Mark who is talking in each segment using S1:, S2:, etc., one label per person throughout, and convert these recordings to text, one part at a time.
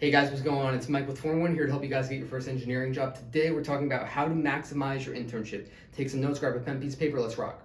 S1: Hey guys, what's going on? It's Mike with FormAWin here to help you guys get your first engineering job. Today we're talking about how to maximize your internship. Take some notes, grab a pen, piece of paper, let's rock.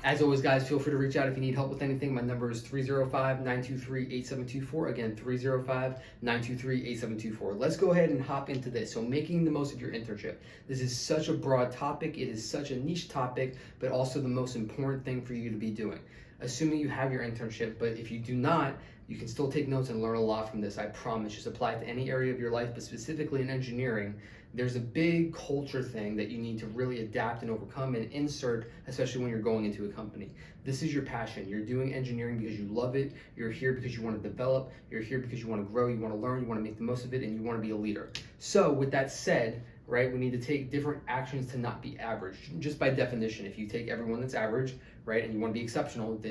S1: As always, guys, feel free to reach out if you need help with anything. My number is 305-923-8724. Again, 305-923-8724. Let's go ahead and hop into this. So making the most of your internship. This is such a broad topic. It is such a niche topic, but also the most important thing for you to be doing. Assuming you have your internship, but if you do not, you can still take notes and learn a lot from this. I promise. Just apply it to any area of your life, but specifically in engineering. There's a big culture thing that you need to really adapt and overcome and insert, especially when you're going into a company. This is your passion. You're doing engineering because you love it. You're here because you want to develop. You're here because you want to grow, you want to learn, you want to make the most of it, and you want to be a leader. So with that said, right, we need to take different actions to not be average. Just by definition, if you take everyone that's average, right, and you want to be exceptional,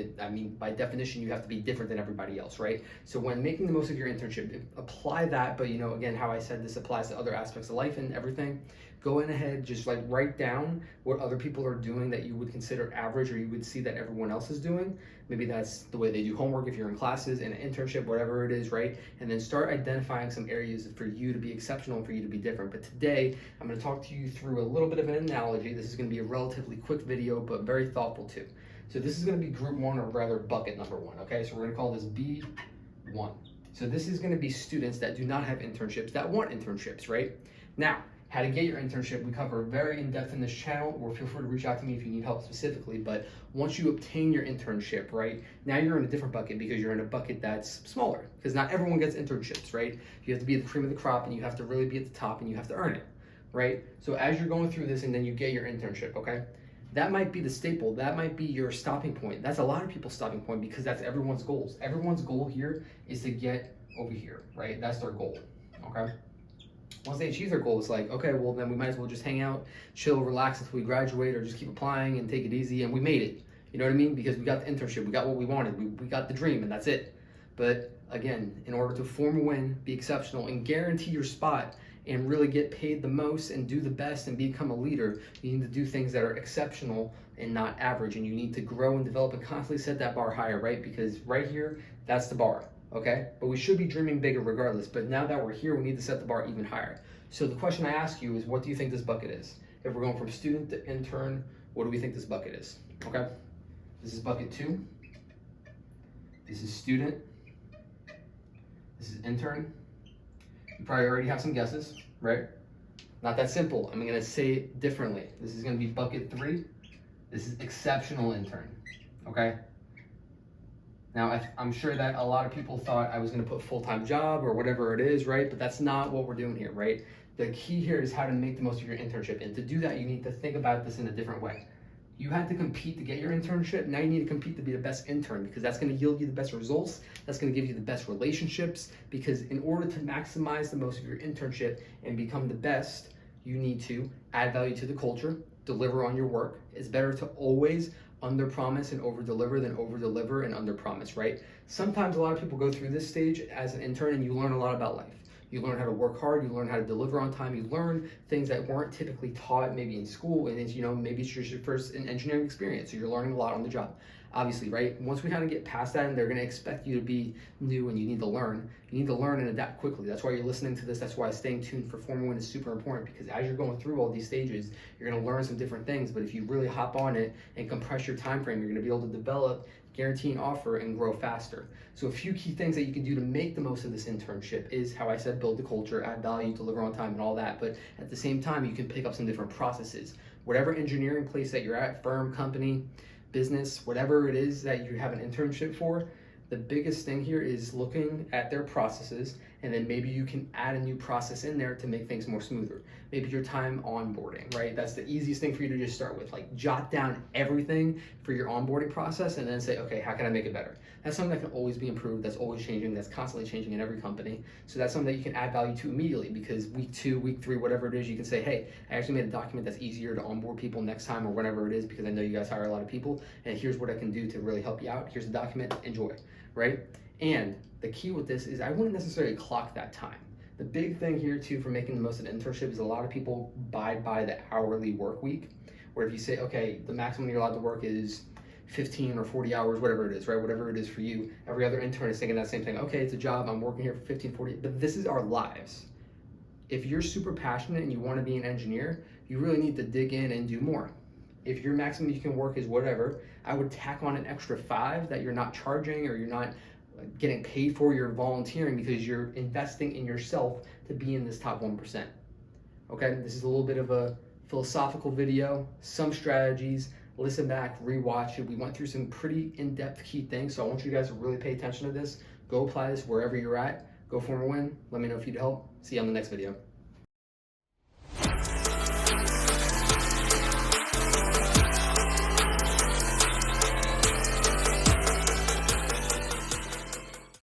S1: by definition, you have to be different than everybody else, right? So when making the most of your internship, apply that, but again, how I said this applies to other aspects of life and everything. Go in ahead, just write down what other people are doing that you would consider average or you would see that everyone else is doing. Maybe that's the way they do homework if you're in classes, in an internship, whatever it is, right? And then start identifying some areas for you to be exceptional and for you to be different. But today, I'm gonna talk to you through a little bit of an analogy. This is gonna be a relatively quick video, but very thoughtful too. So this is gonna be group one, or rather bucket number one, okay? So we're gonna call this B1. So this is gonna be students that do not have internships, that want internships, right? Now, how to get your internship, we cover very in-depth in this channel, or feel free to reach out to me if you need help specifically. But once you obtain your internship, right, now you're in a different bucket because you're in a bucket that's smaller, because not everyone gets internships, right? You have to be at the cream of the crop and you have to really be at the top and you have to earn it, right? So as you're going through this and then you get your internship, okay, that might be the staple, that might be your stopping point. That's a lot of people's stopping point because that's everyone's goals. Everyone's goal here is to get over here, right? That's their goal, okay? Once they achieve their goal, it's like, okay, well then we might as well just hang out, chill, relax until we graduate, or just keep applying and take it easy, and we made it. You know what I mean? Because we got the internship, we got what we wanted, we got the dream, and that's it. But again, in order to form a win, be exceptional, and guarantee your spot, and really get paid the most and do the best and become a leader, you need to do things that are exceptional and not average, and you need to grow and develop and constantly set that bar higher, right? Because right here, that's the bar. Okay, but we should be dreaming bigger regardless. But now that we're here, we need to set the bar even higher. So the question I ask you is, what do you think this bucket is? If we're going from student to intern, what do we think this bucket is? Okay, this is bucket 2. This is student. This is intern. You probably already have some guesses, right? Not that simple. I'm gonna say it differently. This is gonna be bucket 3. This is exceptional intern, okay? Now, I'm sure that a lot of people thought I was going to put full-time job or whatever it is, right? But that's not what we're doing here, right? The key here is how to make the most of your internship. And to do that, you need to think about this in a different way. You had to compete to get your internship. Now you need to compete to be the best intern, because that's going to yield you the best results. That's going to give you the best relationships, because in order to maximize the most of your internship and become the best, you need to add value to the culture, deliver on your work. It's better to always under promise and over deliver than over deliver and under promise, right? Sometimes a lot of people go through this stage as an intern and you learn a lot about life. You learn how to work hard, you learn how to deliver on time, you learn things that weren't typically taught maybe in school, and it's, maybe it's just your first engineering experience, so you're learning a lot on the job. Obviously, right? Once we kind of get past that and they're gonna expect you to be new and you need to learn and adapt quickly. That's why you're listening to this. That's why staying tuned for FormAWin is super important, because as you're going through all these stages, you're gonna learn some different things, but if you really hop on it and compress your time frame, you're gonna be able to develop, guarantee an offer, and grow faster. So a few key things that you can do to make the most of this internship is, how I said, build the culture, add value, deliver on time, and all that. But at the same time, you can pick up some different processes. Whatever engineering place that you're at, firm, company, business, whatever it is that you have an internship for, the biggest thing here is looking at their processes, and then maybe you can add a new process in there to make things more smoother. Maybe your time onboarding, right? That's the easiest thing for you to just start with. Like, jot down everything for your onboarding process and then say, okay, how can I make it better? That's something that can always be improved, that's always changing, that's constantly changing in every company. So that's something that you can add value to immediately, because week 2, week 3, whatever it is, you can say, hey, I actually made a document that's easier to onboard people next time, or whatever it is, because I know you guys hire a lot of people, and here's what I can do to really help you out. Here's the document, enjoy, right? And the key with this is I wouldn't necessarily clock that time. The big thing here too for making the most of an internship is a lot of people abide by the hourly work week, where if you say, okay, the maximum you're allowed to work is 15 or 40 hours, whatever it is, right? Whatever it is for you. Every other intern is thinking that same thing. Okay, it's a job, I'm working here for 15, 40, but this is our lives. If you're super passionate and you want to be an engineer, you really need to dig in and do more. If your maximum you can work is whatever, I would tack on an extra 5 that you're not charging or you're not getting paid for, you're volunteering because you're investing in yourself to be in this top 1%. Okay, this is a little bit of a philosophical video, some strategies. Listen back, rewatch it. We went through some pretty in-depth key things, so I want you guys to really pay attention to this. Go apply this wherever you're at. Go FormAWin. Let me know if you'd help. See you on the next video.